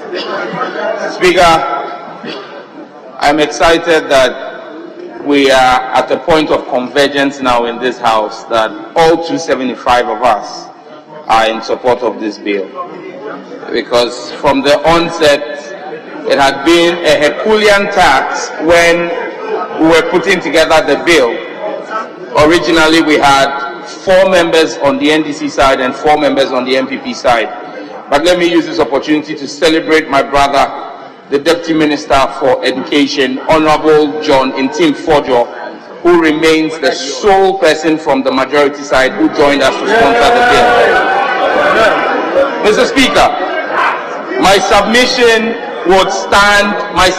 Speaker, I'm excited that we are at a point of convergence now in this House, that all 275 of us are in support of this bill. Because from the onset, it had been a Herculean task when we were putting together the bill. Originally, we had 4 members on the NDC side and 4 members on the MPP side. But let me use this opportunity to celebrate my brother, the Deputy Minister for Education, Honorable John Intim Fojo, who remains the sole person from the majority side who joined us to sponsor the bill. Mr. Speaker, my submission would stand, my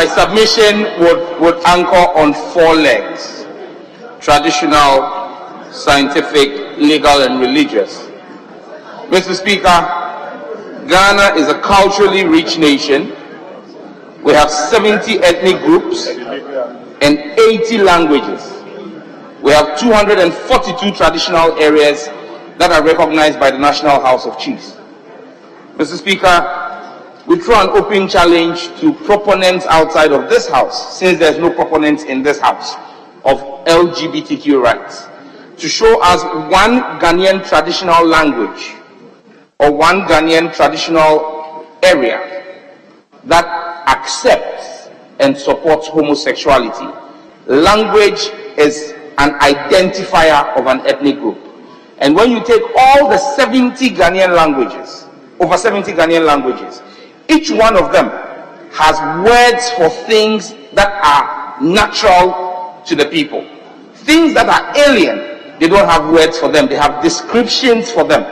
submission would anchor on 4 legs: traditional, scientific, legal, and religious. Mr. Speaker, Ghana is a culturally rich nation. We have 70 ethnic groups and 80 languages. We have 242 traditional areas that are recognized by the National House of Chiefs. Mr. Speaker, we throw an open challenge to proponents outside of this House, since there's no proponents in this House, of LGBTQ rights, to show us one Ghanaian traditional language or one Ghanaian traditional area that accepts and supports homosexuality. Language is an identifier of an ethnic group. And when you take all the 70 Ghanaian languages, over 70 Ghanaian languages, each one of them has words for things that are natural to the people. Things that are alien, they don't have words for them, they have descriptions for them.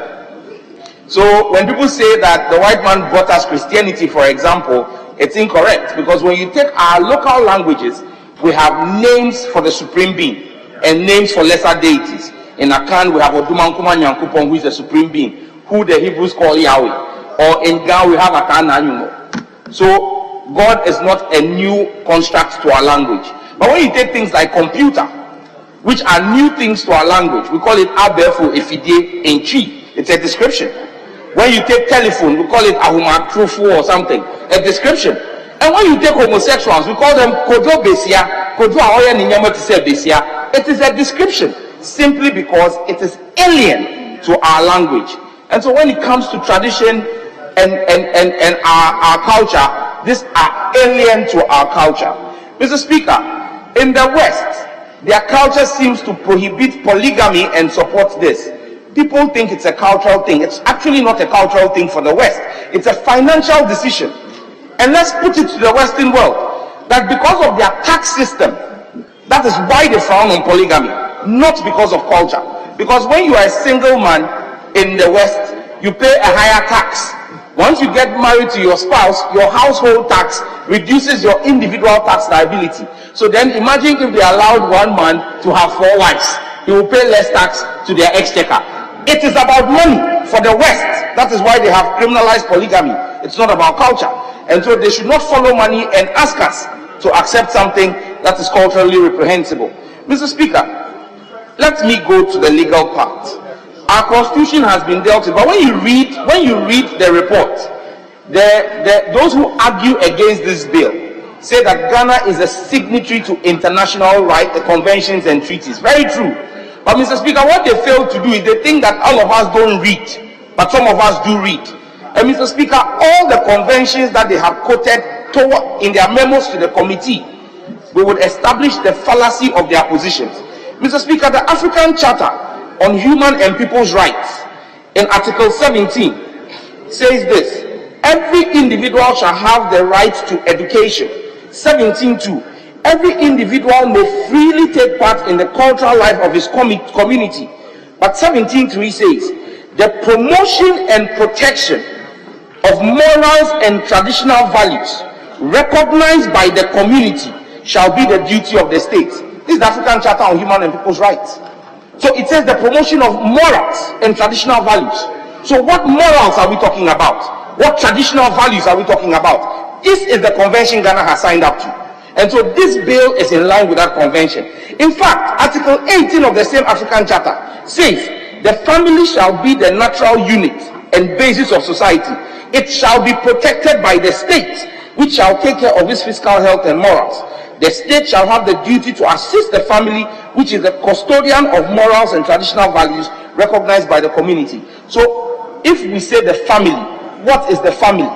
So when people say that the white man brought us Christianity, for example, it's incorrect, because when you take our local languages, we have names for the Supreme Being and names for lesser deities. In Akan, we have Odumankuma Nyankupon, who is the Supreme Being, who the Hebrews call Yahweh. Or in Ghana, we have Akan Anyumo. So God is not a new construct to our language. But when you take things like computer, which are new things to our language, we call it Abefu Efidie Enchi. It's a description. When you take telephone, we call it Ahuma Trufu or something, a description. And when you take homosexuals, we call them Kodo Besia, Kodo Aoya Ninyama Tise Besia. It is a description, simply because it is alien to our language. And so when it comes to tradition and our culture, these are alien to our culture. Mr. Speaker, in the West, their culture seems to prohibit polygamy and supports this. People think it's a cultural thing. It's actually not a cultural thing for the West. It's a financial decision. And let's put it to the Western world, that because of their tax system, that is why they frown on polygamy, not because of culture. Because when you are a single man in the West, you pay a higher tax. Once you get married to your spouse, your household tax reduces your individual tax liability. So then imagine if they allowed one man to have 4 wives. He will pay less tax to their exchequer. It is about money for the West. That is why they have criminalized polygamy. It's not about culture. And so they should not follow money and ask us to accept something that is culturally reprehensible. Mr. Speaker, let me go to the legal part. Our constitution has been dealt with, but when you read the report, those who argue against this bill say that Ghana is a signatory to international rights, conventions and treaties. Very true. But Mr. Speaker, what they fail to do is they think that all of us don't read, but some of us do read. And Mr. Speaker, all the conventions that they have quoted in their memos to the committee, we would establish the fallacy of their positions. Mr. Speaker, the African Charter on Human and People's Rights in Article 17 says this: every individual shall have the right to education. 17.2, every individual may freely take part in the cultural life of his community. But 17.3 says, the promotion and protection of morals and traditional values recognized by the community shall be the duty of the state. This is the African Charter on Human and People's Rights. So it says the promotion of morals and traditional values. So what morals are we talking about? What traditional values are we talking about? This is the convention Ghana has signed up to. And so this bill is in line with that convention. In fact, Article 18 of the same African Charter says the family shall be the natural unit and basis of society. It shall be protected by the state, which shall take care of its physical health and morals. The state shall have the duty to assist the family, which is the custodian of morals and traditional values recognized by the community. So, if we say the family, what is the family?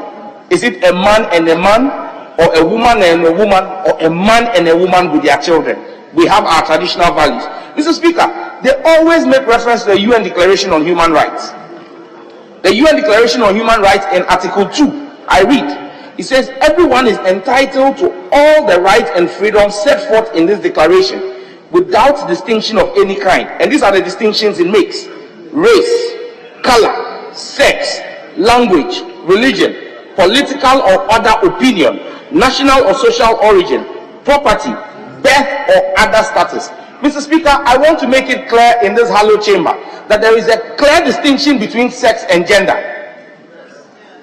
Is it a man and a man, or a woman and a woman, or a man and a woman with their children? We have our traditional values. Mr. Speaker, they always make reference to the UN Declaration on Human Rights. The UN Declaration on Human Rights in Article 2, I read, it says, everyone is entitled to all the rights and freedoms set forth in this declaration without distinction of any kind. And these are the distinctions it makes: race, color, sex, language, religion, political or other opinion, national or social origin, property, birth or other status. Mr. Speaker, I want to make it clear in this hallowed chamber that there is a clear distinction between sex and gender.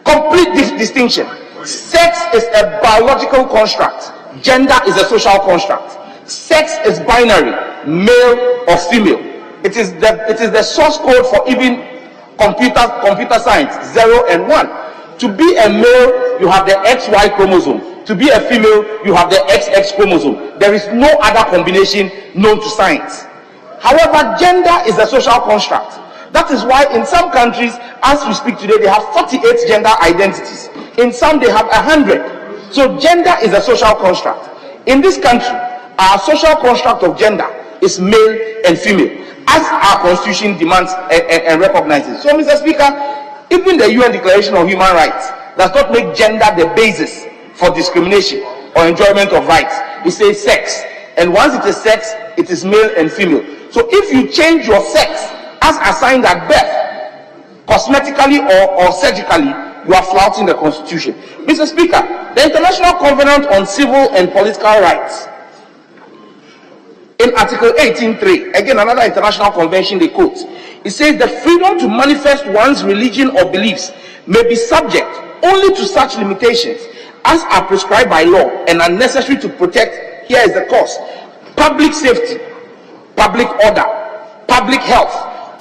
Complete distinction. Sex is a biological construct. Gender is a social construct. Sex is binary, male or female. It is the source code for even computer science, 0 and 1. To be a male, you have the XY chromosome. To be a female, you have the XX chromosome. There is no other combination known to science. However, gender is a social construct. That is why in some countries, as we speak today, they have 48 gender identities. In some, they have 100. So gender is a social construct. In this country, our social construct of gender is male and female, as our constitution demands and recognizes. So, Mr. Speaker, even the UN Declaration on Human Rights does not make gender the basis for discrimination or enjoyment of rights. It says sex, and once it is sex, it is male and female. So if you change your sex as assigned at birth, cosmetically or surgically, you are flouting the Constitution. Mr. Speaker, the International Covenant on Civil and Political Rights, in Article 18.3, again another international convention they quote, it says the freedom to manifest one's religion or beliefs may be subject only to such limitations as are prescribed by law and are necessary to protect, here is the cause, public safety, public order, public health,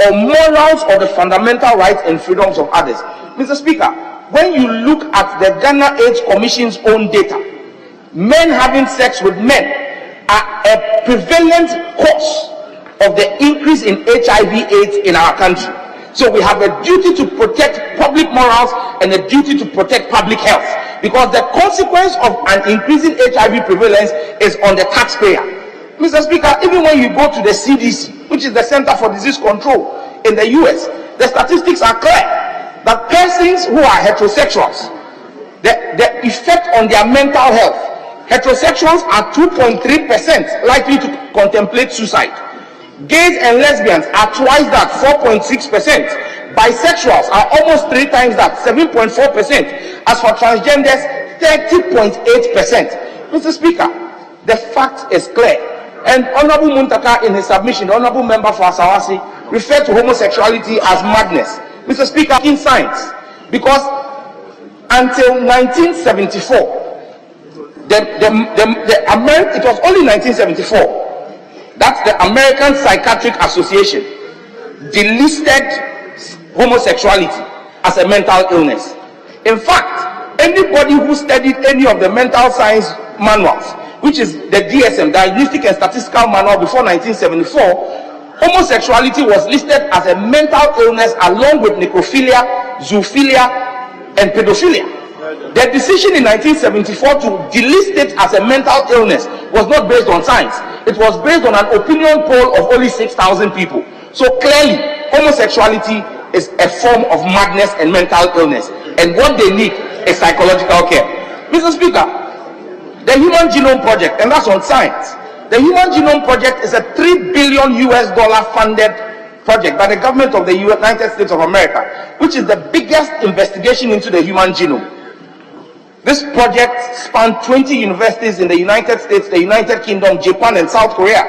or morals or the fundamental rights and freedoms of others. Mr. Speaker, when you look at the Ghana AIDS Commission's own data, men having sex with men are a prevalent cause of the increase in HIV/AIDS in our country. So we have a duty to protect public morals and a duty to protect public health, because the consequence of an increasing HIV prevalence is on the taxpayer. Mr. Speaker, even when you go to the CDC, which is the Center for Disease Control in the US, the statistics are clear that persons who are heterosexuals, the effect on their mental health, heterosexuals are 2.3% likely to contemplate suicide. Gays and lesbians are twice that, 4.6%. Bisexuals are almost 3 times that, 7.4%. As for transgenders, 30.8%. Mr. Speaker, the fact is clear. And Honorable Muntaka, in his submission, the Honorable Member for Asawasi, referred to homosexuality as madness. Mr. Speaker, in science, because until 1974, it was only 1974 that the American Psychiatric Association delisted homosexuality as a mental illness. In fact, anybody who studied any of the mental science manuals, which is the DSM, Diagnostic and Statistical Manual, before 1974, homosexuality was listed as a mental illness along with necrophilia, zoophilia, and pedophilia. The decision in 1974 to delist it as a mental illness was not based on science. It was based on an opinion poll of only 6,000 people. So clearly, homosexuality is a form of madness and mental illness. And what they need is psychological care. Mr. Speaker, the Human Genome Project, and that's on science. The Human Genome Project is a $3 billion funded project by the government of the United States of America, which is the biggest investigation into the human genome. This project spanned 20 universities in the United States, the United Kingdom, Japan, and South Korea.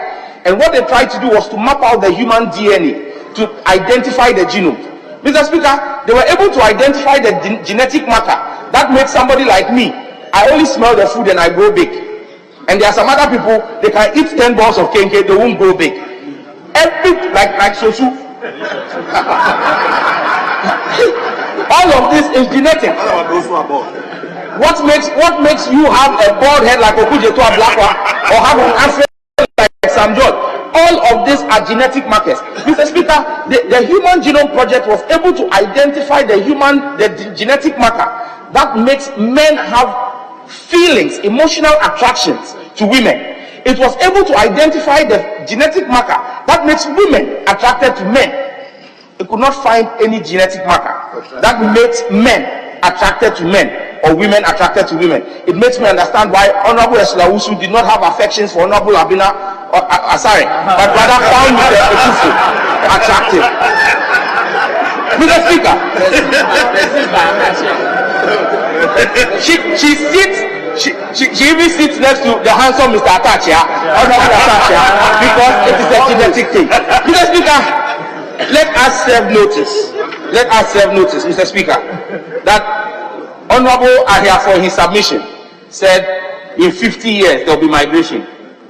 And what they tried to do was to map out the human DNA to identify the genome. Mr. Speaker, they were able to identify the genetic marker that makes somebody like me. I only smell the food and I grow big. And there are some other people, they can eat 10 balls of kenke, they won't grow big. Every, like Sosu. of this is genetic. What makes you have a bald head like Okuje to a black one, or have an afro like Sam George? All of these are genetic markers. Mr. Speaker, the Human Genome Project was able to identify the genetic marker that makes men have feelings, emotional attractions to women. It was able to identify the genetic marker that makes women attracted to men. It could not find any genetic marker that makes men attracted to men or women attracted to women. It makes me understand why Honorable Eslawusu did not have affections for Honorable Abina Asare, but rather found Mr. Ekufu attractive. Mr. Speaker, she even sits next to the handsome Mr. Atachia, Honorable Atachia, because it is a genetic thing. Mr. Speaker, let us serve notice, Mr. Speaker, that Honorable Ahia, for his submission, said in 50 years there will be migration.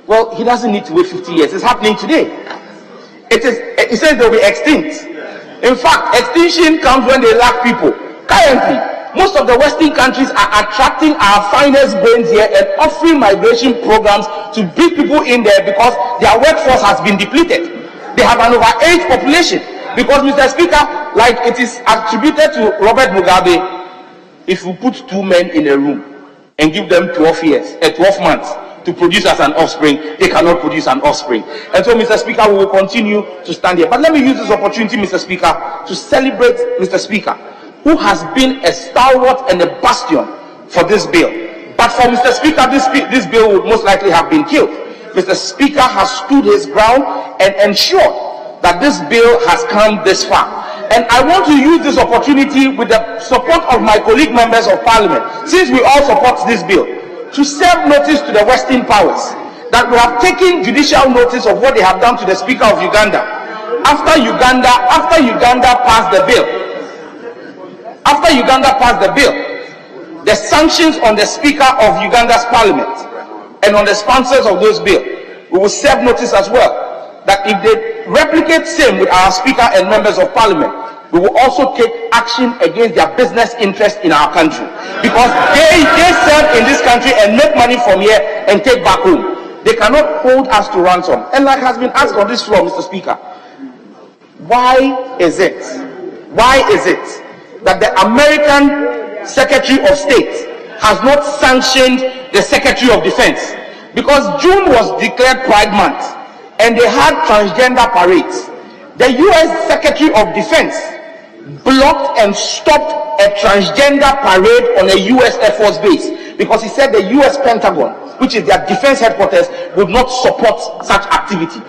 Well, he doesn't need to wait 50 years. It's happening today. It says they will be extinct. In fact, extinction comes when they lack people. Currently, most of the Western countries are attracting our finest brains here and offering migration programs to bring people in there because their workforce has been depleted. They have an overage population. Because, Mr. Speaker, like it is attributed to Robert Mugabe, if you put two men in a room and give them 12 months to produce as an offspring, they cannot produce an offspring. And so, Mr. Speaker, we will continue to stand here. But let me use this opportunity, Mr. Speaker, to celebrate Mr. Speaker, who has been a stalwart and a bastion for this bill. But for Mr. Speaker, this bill would most likely have been killed. Mr. Speaker has stood his ground and ensured that this bill has come this far. And I want to use this opportunity with the support of my colleague members of Parliament, since we all support this bill, to serve notice to the Western powers that we have taken judicial notice of what they have done to the Speaker of Uganda. After Uganda passed the bill, the sanctions on the Speaker of Uganda's Parliament and on the sponsors of those bills, we will serve notice as well that if they replicate same with our Speaker and members of Parliament, we will also take action against their business interests in our country, because they serve in this country and make money from here and take back home. They cannot hold us to ransom. And like has been asked on this floor, Mr. Speaker, why is it that the American Secretary of State has not sanctioned the Secretary of Defense? Because June was declared Pride Month and they had transgender parades. The U.S. Secretary of Defense blocked and stopped a transgender parade on a U.S. Air Force base because he said the U.S. Pentagon, which is their defense headquarters, would not support such activity.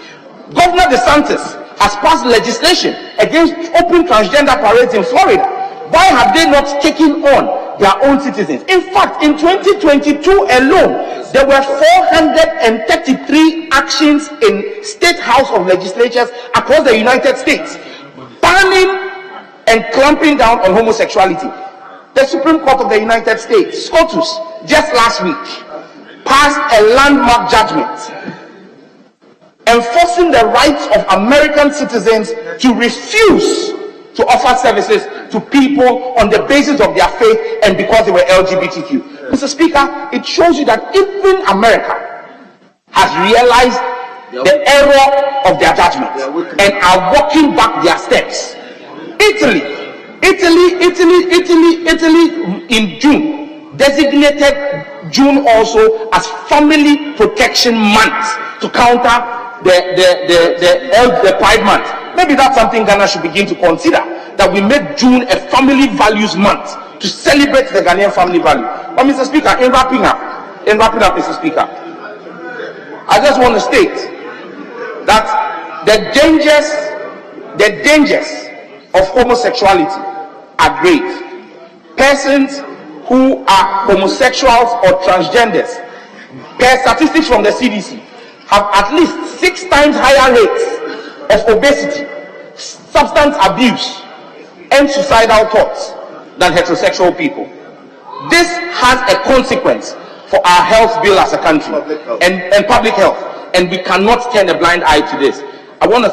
Governor DeSantis has passed legislation against open transgender parades in Florida. Why have they not taken on their own citizens? In fact, in 2022 alone, there were 433 actions in State House of Legislatures across the United States, banning and clamping down on homosexuality. The Supreme Court of the United States, SCOTUS, just last week, passed a landmark judgment enforcing the rights of American citizens to refuse to offer services to people on the basis of their faith and because they were LGBTQ. Mr. Speaker, it shows you that even America has realized the error of their judgment and are walking back their steps. Italy in June designated June also as Family Protection Month to counter the Pride Month. Maybe that's something Ghana should begin to consider, that we make June a family values month to celebrate the Ghanaian family value. But Mr. Speaker, in wrapping up, Mr. Speaker, I just want to state that the dangers of homosexuality are great. Persons who are homosexuals or transgenders, per statistics from the CDC, have at least 6 times higher rates of obesity, substance abuse, and suicidal thoughts than heterosexual people. This has a consequence for our health bill as a country and public health, and we cannot turn a blind eye to this. I want to